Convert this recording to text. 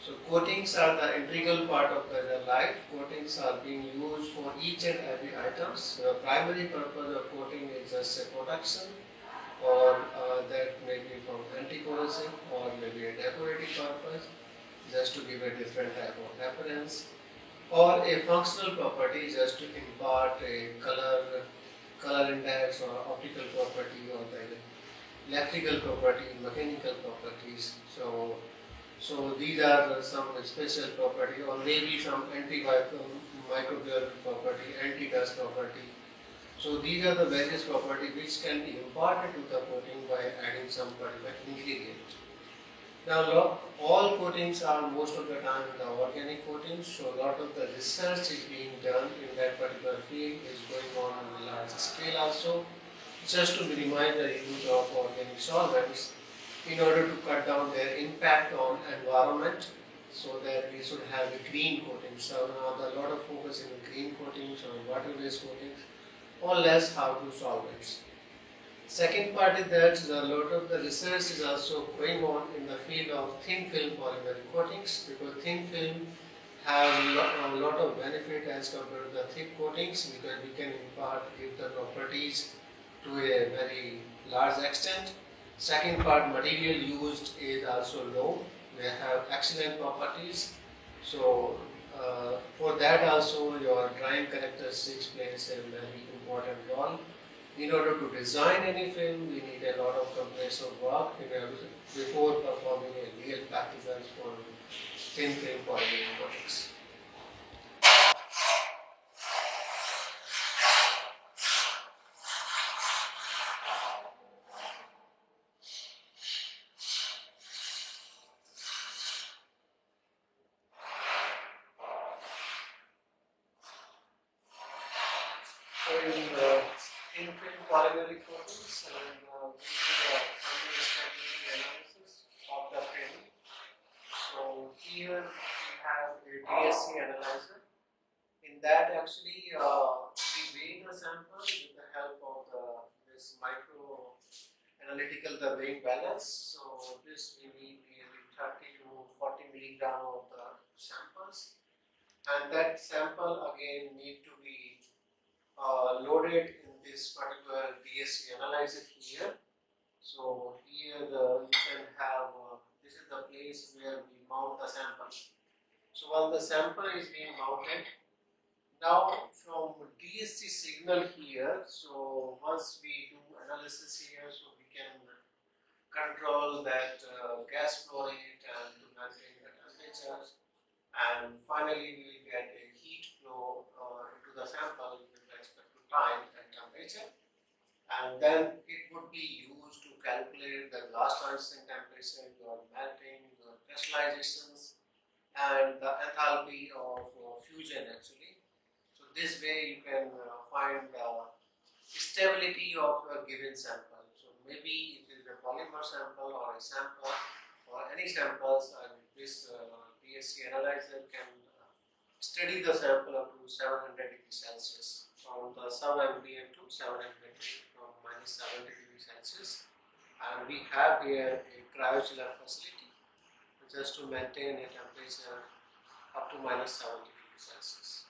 So coatings are the integral part of the life. Coatings are being used for each and every items. The primary purpose of coating is just a protection, or that may be from anti-corrosive, or maybe a decorative purpose, just to give a different type of appearance, or a functional property just to impart a color index or optical property, or the electrical property, mechanical properties. So these are some special property, or maybe some antimicrobial property, anti-dust property. So these are the various properties which can be imparted to the coating by adding some particular ingredient. Now all coatings are most of the time the organic coatings, so a lot of the research is being done in that particular field, is going on a large scale also, just to minimize the use of organic solvents in order to cut down their impact on environment, so that we should have a green coating. So now a lot of focus in green coatings or water-based coatings, or less how to solvents. Second part is that a lot of the research is also going on in the field of thin film polymeric coatings, because thin film have a lot of benefit as compared to the thick coatings, because we can give the properties to a very large extent. Second part, material used is also low. They have excellent properties. So for that also your drying characteristics plays a very important role. In order to design any film, we need a lot of compressor work before performing a real practical for thin film polymeric coatings. So in thin film polymeric coatings, and we do a thermal stability analysis of the film. So here we have a DSC analyzer. In that actually we weigh the sample with the help of this micro analytical the weighing balance. So this we need nearly 30 to 40 milligram of the samples, and that sample again need to be loaded in this particular DSC analyzer here. So here you can have this is the place where we mount the sample. So while the sample is being mounted, now from DSC signal here, so once we do analysis here, so we can control that gas flow rate and to maintain the temperature, and finally we will get a heat flow into the sample with respect to time and temperature, and then it would be used to calculate the glass transition temperature, your melting, your crystallizations, and the enthalpy of fusion actually. So this way you can find the stability of a given sample. So maybe it is a polymer sample or a sample or any samples, and this DSC analyzer can study the sample up to 700 degrees Celsius, from the sub-ambient to 700 from minus 70 degrees Celsius. And we have here a cryochiller facility just to maintain a temperature up to minus 70 degrees Celsius.